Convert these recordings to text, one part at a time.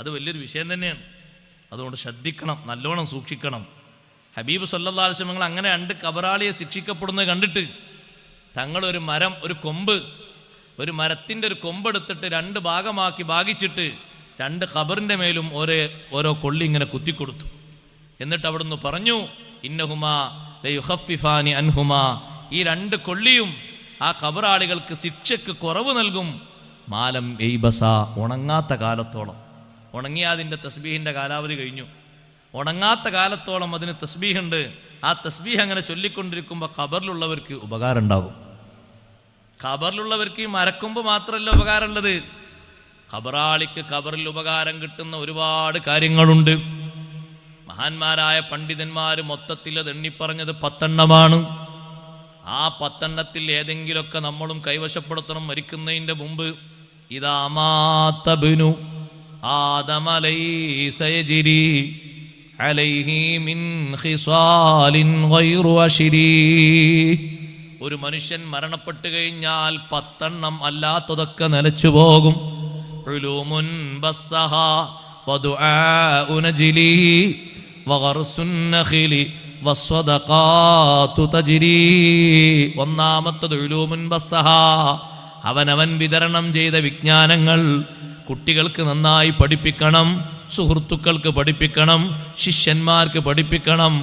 അത് വലിയൊരു വിഷയം തന്നെയാണ്. അതുകൊണ്ട് ശ്രദ്ധിക്കണം, നല്ലോണം സൂക്ഷിക്കണം. ഹബീബ് സല്ലല്ലാഹു അലൈഹി വസല്ലം അങ്ങനെ 2 കബറാളിയെ ശിക്ഷിക്കപ്പെടുന്നത് കണ്ടിട്ട് തങ്ങൾ ഒരു മരത്തിൻ്റെ ഒരു കൊമ്പെടുത്തിട്ട് 2 ഭാഗമാക്കി ഭാഗിച്ചിട്ട് 2 ഖബറിൻ്റെ മേലും ഓരോ കൊള്ളി ഇങ്ങനെ കുത്തിക്കൊടുത്തു. എന്നിട്ട് അവിടുന്ന് പറഞ്ഞു, ഇന്നഹുമാ ലയുഖഫിഫാനി അൻഹുമാ, ഈ 2 കൊള്ളിയും ആ ഖബറാളികൾക്ക് ശിക്ഷയ്ക്ക് കുറവ് നൽകും. മാലം എയ്ബസ, ഉണങ്ങാത്ത കാലത്തോളം. ഉണങ്ങിയതിൻ്റെ തസ്ബീഹിൻ്റെ കാലാവധി കഴിഞ്ഞു. ഉണങ്ങാത്ത കാലത്തോളം അതിന് തസ്ബീഹുണ്ട്. ആ തസ്ബീഹ് അങ്ങനെ ചൊല്ലിക്കൊണ്ടിരിക്കുമ്പോൾ ഖബറിലുള്ളവർക്ക് ഉപകാരം ഉണ്ടാകും. ഖബറിലുള്ളവർക്ക് ഈ മരക്കൊമ്പ് മാത്രമല്ല ഉപകാരമുള്ളത്, ഖബറാളിക്ക് ഖബറിൽ ഉപകാരം കിട്ടുന്ന ഒരുപാട് കാര്യങ്ങളുണ്ട്. മഹാന്മാരായ പണ്ഡിതന്മാർ മൊത്തത്തിൽ അത് എണ്ണിപ്പറഞ്ഞത് 10 എണ്ണമാണ്. ആ 10 എണ്ണത്തിൽ ഏതെങ്കിലുമൊക്കെ നമ്മളും കൈവശപ്പെടുത്തണം മരിക്കുന്നതിൻ്റെ മുമ്പ്. ഇദാ മാതബ്നു ആദമ ലൈസ യജ്രി അലൈഹി മിൻ ഖിസാലിൻ ഗൈറു അശ്രി. ഒരു മനുഷ്യൻ മരണപ്പെട്ടു കഴിഞ്ഞാൽ 10 എണ്ണം അല്ലാത്തതൊക്കെ നിലച്ചു പോകും. ഉലൂമുൻ ബസ്സഹാ വദുആഉ നജ്ലി വഗർസുൻ നഖിലി വസ്സദഖാതു തജ്രി. ഒന്നാമത്തത് ഉലൂമുൻ ബസ്സഹാ, അവനവൻ വിതരണം ചെയ്ത വിജ്ഞാനങ്ങൾ കുട്ടികൾക്ക് നന്നായി പഠിപ്പിക്കണം, സുഹൃത്തുക്കൾക്ക് പഠിപ്പിക്കണം, ശിഷ്യന്മാർക്ക് പഠിപ്പിക്കണം.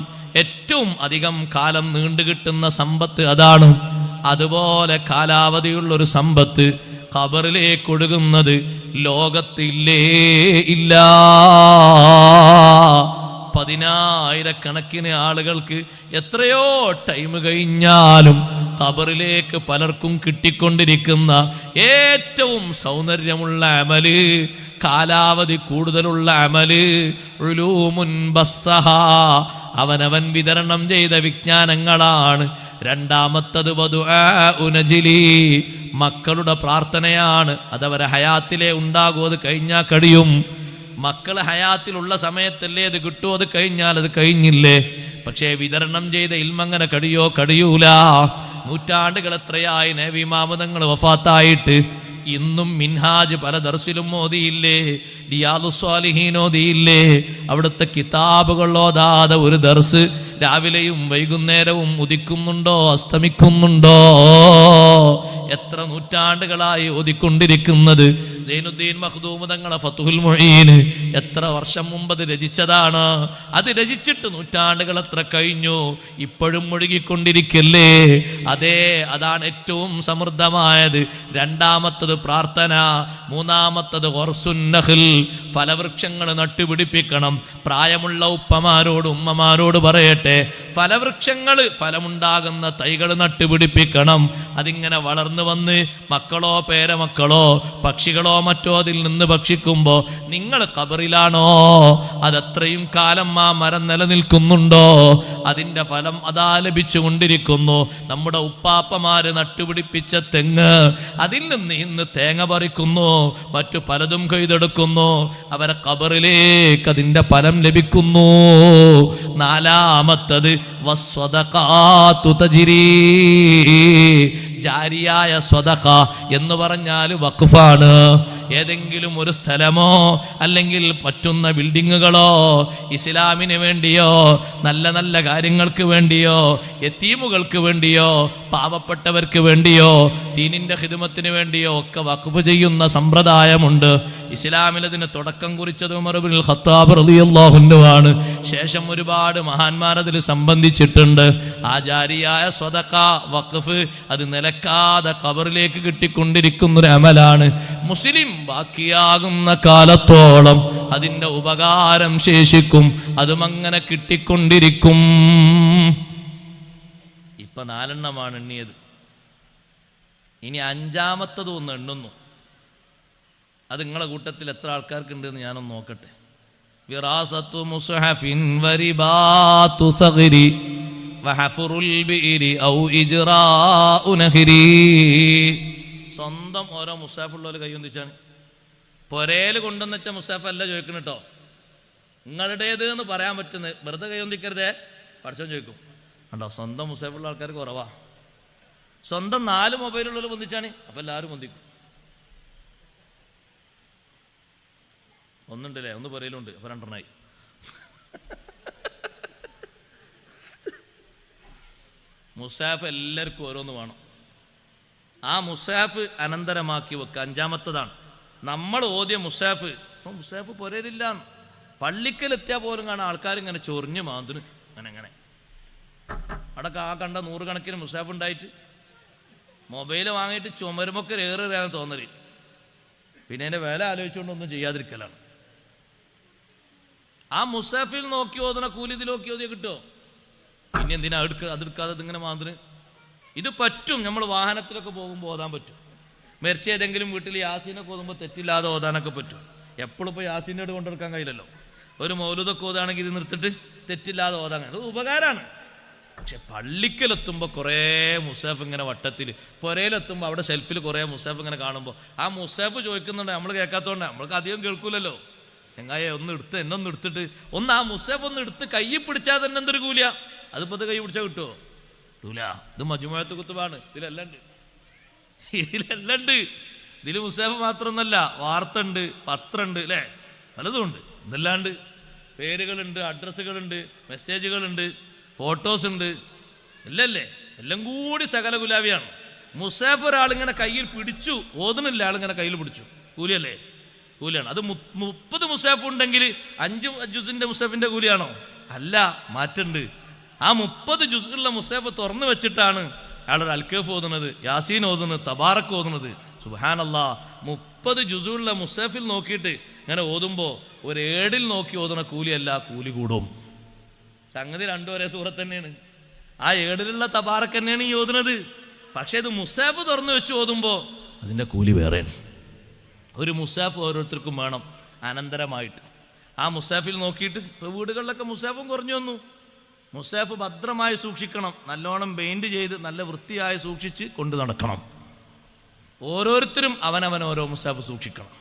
ഏറ്റവും അധികം കാലം നീണ്ടുകിട്ടുന്ന സമ്പത്ത് അതാണ്. അതുപോലെ കാലാവധിയുള്ളൊരു സമ്പത്ത് ഖബറിലേക്ക് ഒഴുകുന്നത് ലോകത്തില്ലേ ഇല്ല. 10,000 ആളുകൾക്ക് എത്രയോ ടൈം കഴിഞ്ഞാലും ഖബറിലേക്ക് പലർക്കും കിട്ടിക്കൊണ്ടിരിക്കുന്ന ഏറ്റവും സൗന്ദര്യമുള്ള അമല്, കാലാവധി കൂടുതലുള്ള അമല് ഉലൂമുൻ ബസ്സഹാ, അവനവൻ വിതരണം ചെയ്ത വിജ്ഞാനങ്ങളാണ്. രണ്ടാമത്തത് വദുആഉ നജ്ലി, മക്കളുടെ പ്രാർത്ഥനയാണ്. അതവരെ ഹയാത്തിലേ ഉണ്ടാകും, അത് കഴിഞ്ഞാൽ കഴിയും. മക്കൾ ഹയാത്തിലുള്ള സമയത്തല്ലേ അത് കിട്ടുമോ, അത് കഴിഞ്ഞാൽ അത് കഴിഞ്ഞില്ലേ. പക്ഷേ വിതരണം ചെയ്ത ഇൽമങ്ങനെ കഴിയൂല. നൂറ്റാണ്ടുകൾ എത്രയായി നബി ഇമാമുതങ്ങൾ വഫാത്തായിട്ട്. ഇന്നും മിൻഹാജ് പല ദർസിലും ഓതിയില്ലേ, റിയാദുസ് സ്വാലിഹീൻ ഓതിയില്ലേ. അവിടുത്തെ കിതാബുകൾ ഓതാതെ ഒരു ദർസ് രാവിലെയും വൈകുന്നേരവും ഉദിക്കുന്നുണ്ടോ അസ്തമിക്കുന്നുണ്ടോ? എത്ര നൂറ്റാണ്ടുകളായി ഓതിക്കൊണ്ടിരിക്കുന്നത്. സൈനുദ്ദീൻ മഖ്ദൂം തങ്ങളെ ഫത്ഹുൽ മുഈൻ എത്ര വർഷം മുമ്പ് അത് രചിച്ചതാണ്. അത് രചിച്ചിട്ട് നൂറ്റാണ്ടുകൾ എത്ര കഴിഞ്ഞു, ഇപ്പോഴും ഒഴുകിക്കൊണ്ടിരിക്കല്ലേ. അതാണ് ഏറ്റവും സമൃദ്ധമായത്. രണ്ടാമത്തത് പ്രാർത്ഥന, മൂന്നാമത്തത് ഖർസുൻ നഖ്ൽ, ഫലവൃക്ഷങ്ങൾ നട്ടുപിടിപ്പിക്കണം. പ്രായമുള്ള ഉപ്പമാരോട് ഉമ്മമാരോട് പറയട്ടെ, ഫലവൃക്ഷങ്ങൾ ഫലമുണ്ടാകുന്ന തൈകൾ നട്ടുപിടിപ്പിക്കണം. അതിങ്ങനെ വളർന്നു വന്ന് മക്കളോ പേരമക്കളോ പക്ഷികളോ മറ്റോ അതിൽ നിന്ന് ഭക്ഷിക്കുമ്പോ നിങ്ങൾ ഖബറിലാണോ? അതത്രയും കാലം ആ മരം നിലനിൽക്കുന്നുണ്ടോ? അതിന്റെ ഫലം അതാ ലഭിച്ചുകൊണ്ടിരിക്കുന്നു. നമ്മുടെ ഉപ്പാപ്പമാര് നട്ടുപിടിപ്പിച്ച തെങ്ങ്, അതിൽ നിന്ന് ഇന്ന് തേങ്ങ പറിക്കുന്നു, മറ്റു പലതും കൊയ്തെടുക്കുന്നു. അവരെ ഖബറിലേക്ക് അതിന്റെ ഫലം ലഭിക്കുന്നു. നാലാമത്തത് വസ്സദഖാതു തജ്രി, ജാരിയായ സ്വദഖ എന്ന് പറഞ്ഞാൽ വഖഫാണ്. ഏതെങ്കിലും ഒരു സ്ഥലമോ അല്ലെങ്കിൽ പറ്റുന്ന ബിൽഡിങ്ങുകളോ ഇസ്ലാമിന് വേണ്ടിയോ നല്ല നല്ല കാര്യങ്ങൾക്ക് വേണ്ടിയോ യതീമുകൾക്ക് വേണ്ടിയോ പാവപ്പെട്ടവർക്ക് വേണ്ടിയോ ദീനിന്റെ ഖിദ്മത്തിന് വേണ്ടിയോ ഒക്കെ വഖഫ് ചെയ്യുന്ന സമ്പ്രദായമുണ്ട്. ഇസ്ലാമിൽ അതിന് തുടക്കം കുറിച്ചത് ഉമർ ഇബ്നുൽ ഖത്താബ് റളിയല്ലാഹു അൻഹു ആണ്. ശേഷം ഒരുപാട് മഹാന്മാർ അതിൽ സംബന്ധിച്ചിട്ടുണ്ട്. ആചാരിയായ സ്വദഖ വഖഫ് അത് നിലക്കാതെ ഖബറിലേക്ക് കിട്ടിക്കൊണ്ടിരിക്കുന്ന ഒരു അമലാണ്. മുസ്ലിം ബാക്കിയാകുന്ന കാലത്തോളം അതിന്റെ ഉപകാരം ശേഷിക്കും, അതും അങ്ങനെ കിട്ടിക്കൊണ്ടിരിക്കും. ഇപ്പൊ 4 എണ്ണമാണ് എണ്ണിയത്. ഇനി 5-മത്തതും ഒന്ന് എണ്ണുന്നു. അത് നിങ്ങളെ കൂട്ടത്തിൽ എത്ര ആൾക്കാർക്ക് ഉണ്ടെന്ന് ഞാനൊന്ന് നോക്കട്ടെ. വിറാസത്തു മുസ്ഹഫിൻ വരിബാതു സഗ്രി വഹഫറുൽ ബിഇരി ഔ ഇജ്റാഉ നഹരി. സ്വന്തം ഓരോ മുസാഫുള്ളവർ കൈയൊന്നിച്ചാണ്. പൊരയിൽ കൊണ്ടുവന്ന് വെച്ച മുസാഫ് അല്ല ചോദിക്കണം കേട്ടോ, നിങ്ങളുടേത് എന്ന് പറയാൻ പറ്റുന്നത്. വെറുതെ കൈയൊന്നിക്കരുതേ, പഠിച്ചോ ചോദിക്കും. കണ്ടോ, സ്വന്തം മുസാഫുള്ള ആൾക്കാർ കുറവാ. സ്വന്തം 4 മൊബൈലുള്ളവർ പൊന്തിച്ചാണ്, അപ്പം എല്ലാവരും പൊന്തിക്കും. ഒന്നുണ്ടല്ലേ, ഒന്ന് പറയലുണ്ട്, അപ്പോൾ രണ്ടെണ്ണമായി. മുസാഫ് എല്ലാവർക്കും ഓരോന്ന് വേണം. ആ മുസാഫ് അനന്തരമാക്കി വെക്കുക. അഞ്ചാമത്തതാണ് നമ്മൾ ഓതിയ മുസാഫ്. അപ്പോൾ മുസാഫ് പൊരയിലില്ല. പള്ളിക്കലെത്തിയാൽ പോലും കാണാൻ ആൾക്കാരിങ്ങനെ ചൊറിഞ്ഞ് മാന്തിന് അങ്ങനെ അവിടെ ആ കണ്ട 100 കണക്കിന് മുസാഫ് ഉണ്ടായിട്ട് മൊബൈൽ വാങ്ങിയിട്ട് ചുമരുമൊക്കെ ഏറിയാണ് തോന്നല്. പിന്നെ അതിൻ്റെ വില ആലോചിച്ചുകൊണ്ടൊന്നും ചെയ്യാതിരിക്കലാണ്. ആ മുസാഫിൽ നോക്കി ഓതുന്ന കൂലി ഇതിൽ നോക്കി ഓതിയ കിട്ടുമോ? പിന്നെ എന്തിനാ അതെടുക്കാതെ ഇതിങ്ങനെ മാന്തിന്? ഇത് പറ്റും. നമ്മൾ വാഹനത്തിലൊക്കെ പോകുമ്പോൾ ഓതാൻ പറ്റും. മരിച്ച ഏതെങ്കിലും വീട്ടിൽ യാസീനൊക്കെ ഓതുമ്പോൾ തെറ്റില്ലാതെ ഓതാനൊക്കെ പറ്റും. എപ്പോഴും ഇപ്പോൾ യാസീനോട് കൊണ്ടെടുക്കാൻ കഴിയില്ലല്ലോ. ഒരു മൗലൂദൊക്കെ ഓതാണെങ്കിൽ ഇത് നിർത്തിട്ട് തെറ്റില്ലാതെ ഓതാൻ കഴിയും. അത് ഉപകാരമാണ്. പക്ഷെ പള്ളിക്കലെത്തുമ്പോൾ കുറേ മുസാഫ് ഇങ്ങനെ വട്ടത്തിൽ, പുരയിലെത്തുമ്പോൾ അവിടെ ഷെൽഫിൽ കുറേ മുസാഫ് ഇങ്ങനെ കാണുമ്പോൾ ആ മുസാഫ് ചോദിക്കുന്നുണ്ട്. നമ്മൾ കേൾക്കാത്തതുകൊണ്ട് നമ്മൾക്ക് അധികം കേൾക്കൂലല്ലോ. ചെങ്ങായെ ഒന്ന് എടുത്ത് എന്നൊന്ന് എടുത്തിട്ട് ഒന്ന് ആ മുസാഫ് ഒന്ന് എടുത്ത് കൈ പിടിച്ചാൽ തന്നെ എന്തൊരു കൂലിയാ. അതിപ്പോൾ ഇത് കൈ പിടിച്ചാൽ കിട്ടുമോ? കിട്ടൂല. ഇത് മജ്മുഅത്ത് കുത്തുബാണ്. ഇതിലെല്ലാം ഉണ്ട്. ഇതിൽ മുസാഫ് മാത്രമൊന്നല്ല, വാർത്ത ഉണ്ട്, പത്രമുണ്ട്, അല്ലേ, പലതും ഉണ്ട്. ഇതല്ലാണ്ട് പേരുകളുണ്ട്, അഡ്രസ്സുകളുണ്ട്, മെസ്സേജുകളുണ്ട്, ഫോട്ടോസ് ഉണ്ട്, ഇല്ലല്ലേ? എല്ലാം കൂടി സകല ഗുലാബിയാണ്. മുസാഫ് ഒരാളിങ്ങനെ കയ്യിൽ പിടിച്ചു, ഓതുന്നില്ല, ആളിങ്ങനെ കയ്യിൽ പിടിച്ചു, കൂലിയല്ലേ? കൂലിയാണ്. അത് 30 മുസാഫ് ഉണ്ടെങ്കിൽ 5 ജുസിന്റെ മുസാഫിന്റെ കൂലിയാണോ? അല്ല, മാറ്റുണ്ട്. ആ 30 ജുസുള്ള മുസാഫ് തുറന്നു വെച്ചിട്ടാണ് അയാളൊരു അൽക്കഫ് ഓതുന്നത്, യാസീൻ ഓതുന്നത്, തബാറക്ക് ഓതുന്നത്. സുബ്ഹാനല്ലാഹ്, 30 ജുസുള്ള മുസാഫിൽ നോക്കിയിട്ട് ഇങ്ങനെ ഓതുമ്പോൾ ഒരു ഏടിൽ നോക്കി ഓതുന്ന കൂലിയല്ല, കൂലി കൂടും. സംഗതി രണ്ടും ഒരേ സൂറത്ത് തന്നെയാണ്. ആ ഏടിലുള്ള തബാറക്ക് തന്നെയാണ് ഈ ഓതുന്നത്. പക്ഷേ ഇത് മുസാഫ് തുറന്നു വെച്ച് ഓതുമ്പോൾ അതിൻ്റെ കൂലി വേറെയാണ്. ഒരു മുസാഫ് ഓരോരുത്തർക്കും വേണം അനന്തരമായിട്ട്. ആ മുസാഫിൽ നോക്കിയിട്ട് ഇപ്പോൾ വീടുകളിലൊക്കെ മുസാഫും കുറഞ്ഞു വന്നു. മുസാഫ് ഭദ്രമായി സൂക്ഷിക്കണം. നല്ലോണം പെയിന്റ് ചെയ്ത് നല്ല വൃത്തിയായി സൂക്ഷിച്ച് കൊണ്ട് നടക്കണം. ഓരോരുത്തരും അവനവൻ ഓരോ മുസാഫ് സൂക്ഷിക്കണം.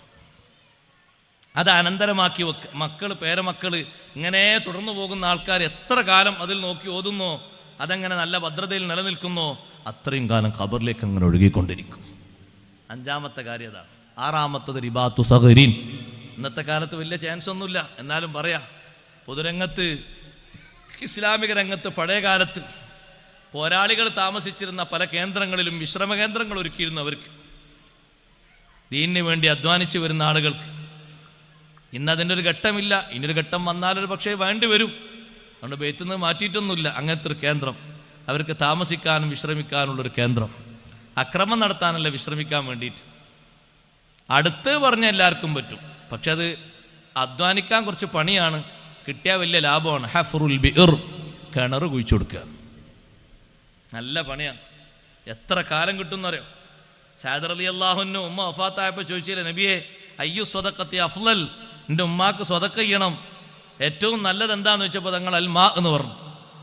അത് അനന്തരമാക്കി വെക്കുക. മക്കൾ, പേരമക്കൾ, ഇങ്ങനെ തുടർന്നു പോകുന്ന ആൾക്കാർ എത്ര കാലം അതിൽ നോക്കി ഓതുന്നോ, അതെങ്ങനെ നല്ല ഭദ്രതയിൽ നിലനിൽക്കുന്നോ, അത്രയും കാലം ഖബറിലേക്ക് അങ്ങനെ ഒഴുകിക്കൊണ്ടിരിക്കും. 5-ാമത്തെ കാര്യം അതാണ്. 6-ാമത്തത് റിബാത്തു സഗരീൻ. ഇന്നത്തെ കാലത്ത് വലിയ ചാൻസ് ഒന്നുമില്ല, എന്നാലും പറയാം. പൊതുരംഗത്ത്, ഇസ്ലാമിക രംഗത്ത് പഴയ കാലത്ത് പോരാളികൾ താമസിച്ചിരുന്ന പല കേന്ദ്രങ്ങളിലും വിശ്രമ കേന്ദ്രങ്ങൾ ഒരുക്കിയിരുന്നു അവർക്ക്, ദീനിന് വേണ്ടി അധ്വാനിച്ചു വരുന്ന ആളുകൾക്ക്. ഇന്നതിൻ്റെ ഒരു ഘട്ടമില്ല. ഇനിയൊരു ഘട്ടം വന്നാലൊരു പക്ഷേ വേണ്ടി വരും. അതുകൊണ്ട് ബെയ്ത്തുനിന്ന് മാറ്റിയിട്ടൊന്നുമില്ല. അങ്ങനത്തെ ഒരു കേന്ദ്രം അവർക്ക് താമസിക്കാനും വിശ്രമിക്കാനുള്ളൊരു കേന്ദ്രം. അക്രമം നടത്താനല്ല, വിശ്രമിക്കാൻ വേണ്ടിയിട്ട്. അടുത്ത് പറഞ്ഞ എല്ലാവർക്കും പറ്റും, പക്ഷെ അത് അധ്വാനിക്കാൻ കുറച്ച് പണിയാണ്, കിട്ടിയാൽ വലിയ ലാഭമാണ്. ഹഫറുൽ ബിർ, കിണർ കുഴിച്ചു കൊടുക്കുക, നല്ല പണിയാണ്. എത്ര കാലം കിട്ടുമെന്നറിയോ? സഅദ് റളിയല്ലാഹു അൻഹു ഉമ്മ വഫാത്തായപ്പോൾ ചോദിച്ചില്ലേ, നബിയെ അയ്യു സ്വദഖത്തി അഫ്ളൽ, എൻ്റെ ഉമ്മാക്ക് സ്വദഖ ചെയ്യണം, ഏറ്റവും നല്ലത് എന്താന്ന് വെച്ചപ്പോൾ തങ്ങൾ അൽമാ എന്ന് പറഞ്ഞു.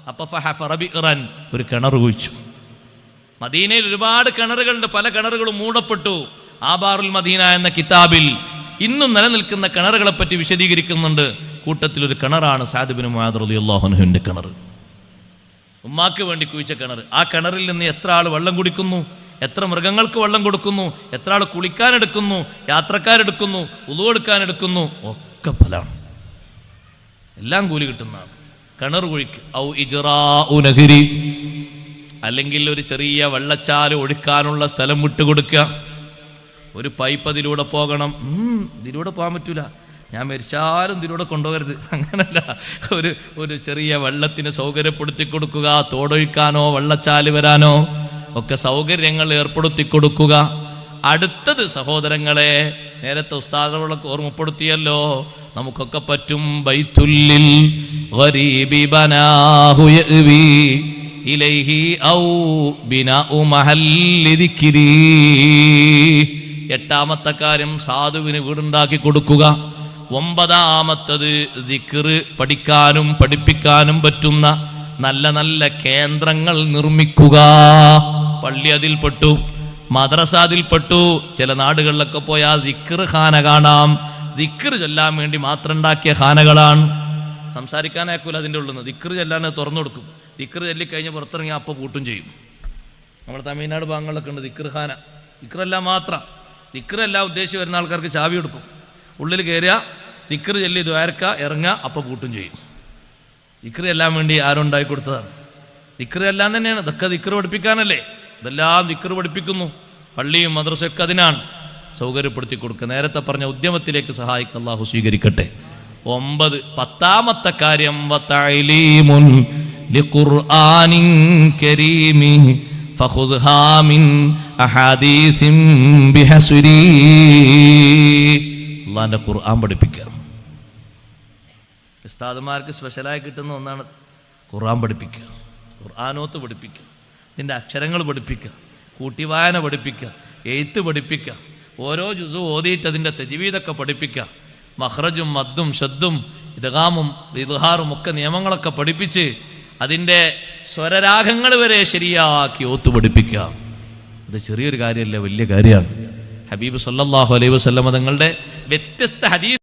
അപ്പോൾ ഫഹഫറ ബിറൻ, ഒരു കിണർ കുഴിച്ചു. മദീനയിൽ ഒരുപാട് കിണറുകളുണ്ട്, പല കിണറുകളും മൂടപ്പെട്ടു. ആബാറുൽ മദീന എന്ന കിതാബിൽ ഇന്നും നിലനിൽക്കുന്ന കിണറുകളെ പറ്റി വിശദീകരിക്കുന്നുണ്ട്. കൂട്ടത്തിലൊരു കിണറാണ് സഅദ് ഇബ്നു മുആദ് റളിയല്ലാഹു അൻഹുവിൻ്റെ കിണർ, ഉമ്മാക്ക് വേണ്ടി കുഴിച്ച കിണർ. ആ കിണറിൽ നിന്ന് എത്ര ആൾ വെള്ളം കുടിക്കുന്നു, എത്ര മൃഗങ്ങൾക്ക് വെള്ളം കൊടുക്കുന്നു, എത്ര ആൾ കുളിക്കാനെടുക്കുന്നു, യാത്രക്കാരെടുക്കുന്നു, ഉളു എടുക്കാനെടുക്കുന്നു, ഒക്കെ ഫലമാണ്. എല്ലാം കൂലി കിട്ടുന്നതാണ്. കിണർ കുഴിക്ക്. ഔ ഇജ്റാഉ നഹരി, അല്ലെങ്കിൽ ഒരു ചെറിയ വെള്ളച്ചാല് ഒഴിക്കാനുള്ള സ്ഥലം വിട്ടുകൊടുക്കുക. ഒരു പൈപ്പ് അതിലൂടെ പോകണം. ഇതിലൂടെ പോകാൻ പറ്റൂല, ഞാൻ മരിച്ചാലും ഇതിലൂടെ കൊണ്ടുപോകരുത്, അങ്ങനല്ല. ഒരു ചെറിയ വെള്ളത്തിന് സൗകര്യപ്പെടുത്തി കൊടുക്കുക. തോടൊഴിക്കാനോ വെള്ളച്ചാല് വരാനോ ഒക്കെ സൗകര്യങ്ങൾ ഏർപ്പെടുത്തി കൊടുക്കുക. അടുത്തത് സഹോദരങ്ങളെ, നേരത്തെ ഉസ്താദുകളൊക്കെ ഓർമ്മപ്പെടുത്തിയല്ലോ, നമുക്കൊക്കെ പറ്റും. ബൈത്തുല്ലിൽ ഗരീബി ബനാഹു യഅ്വി ഇലൈഹി ഔ ബിനാഉ മഹല്ലി ദിക്രി. 8-ാമത്തെ കാര്യം സാധുവിന് വീടുണ്ടാക്കി കൊടുക്കുക. 9-ാമത്തത് ദിക്ർ പഠിക്കാനും പഠിപ്പിക്കാനും പറ്റുന്ന നല്ല നല്ല കേന്ദ്രങ്ങൾ നിർമ്മിക്കുക. പള്ളി അതിൽപ്പെട്ടു, മദ്രസ അതിൽപ്പെട്ടു. ചില നാടുകളിലൊക്കെ പോയാൽ ദിക്ർ ഖാന കാണാം. ദിക്ർ ചൊല്ലാൻ വേണ്ടി മാത്രം ഉണ്ടാക്കിയ ഖാനകളാണ്. സംസാരിക്കാനാക്കൂല അതിൻ്റെ ഉള്ളിൽ നിന്ന്. ദിക്ർ ചൊല്ലാൻ തുറന്നു കൊടുക്കും. ദിക്ർ ചൊല്ലിക്കഴിഞ്ഞ് പുറത്തിറങ്ങി അപ്പോൾ പൂട്ടും ചെയ്യും. നമ്മുടെ തമിഴ്നാട് ഭാഗങ്ങളിലൊക്കെ ഉണ്ട് ദിക്ർ ഖാന. ദിക്റെല്ലാം മാത്രം, ദിക്റെല്ലാം ഉദ്ദേശിച്ച് വരുന്ന ആൾക്കാർക്ക് ചാവി കൊടുക്കും. ഉള്ളിൽ കയറിയ ദിക്ർ ചൊല്ലി ദ്വാരക്ക ഇറങ്ങുക, അപ്പം പൂട്ടും ചെയ്യും. ദിക്ർ എല്ലാം വേണ്ടി ആരുണ്ടായി കൊടുത്തതാണ്. ദിക്ർ എല്ലാം തന്നെയാണ്. ഇതൊക്കെ ദിക്ർ പഠിപ്പിക്കാനല്ലേ, ഇതെല്ലാം ദിക്ർ പഠിപ്പിക്കുന്നു. പള്ളിയും മദ്രസയൊക്കെ അതിനാണ്. സൗകര്യപ്പെടുത്തി കൊടുക്കുക. നേരത്തെ പറഞ്ഞ ഉദ്യമത്തിലേക്ക് സഹായിക്കുക. അല്ലാഹു സ്വീകരിക്കട്ടെ. 9 10ാമത്തെ കാര്യം വതഅലീമുൻ ലിഖുർആനിൻ കരീമി ഫഖുദ്ഹാ മിൻ അഹാദീസിൻ ബിഹസ്രി. അല്ലാഹുവിന്റെ ഖുർആൻ പഠിപ്പിക്കുക. ഉസ്താദുമാർക്ക് സ്പെഷ്യലായി കിട്ടുന്ന ഒന്നാണ് ഖുർആൻ പഠിപ്പിക്കുക, ഖുർആനോത്ത് പഠിപ്പിക്കുക, ഇതിൻ്റെ അക്ഷരങ്ങൾ പഠിപ്പിക്കുക, കൂട്ടിവായന പഠിപ്പിക്കുക, എഴുത്ത് പഠിപ്പിക്കുക, ഓരോ ജുസു ഓതിയിട്ട് അതിൻ്റെ തജ്വീദൊക്കെ പഠിപ്പിക്കുക, മഖ്റജും മദ്ദും ഷദ്ദും ഇദ്ഗാമും ഇദ്ഹാറും ഒക്കെ നിയമങ്ങളൊക്കെ പഠിപ്പിച്ച് അതിൻ്റെ സ്വരരാഗങ്ങൾ വരെ ശരിയാക്കി ഓത്ത് പഠിപ്പിക്കുക. ഇത് ചെറിയൊരു കാര്യമല്ല, വലിയ കാര്യമാണ്. ഹബീബ് സല്ലല്ലാഹു അലൈഹി വസല്ലം തങ്ങളുടെ വ്യത്യസ്ത ഹദീസ്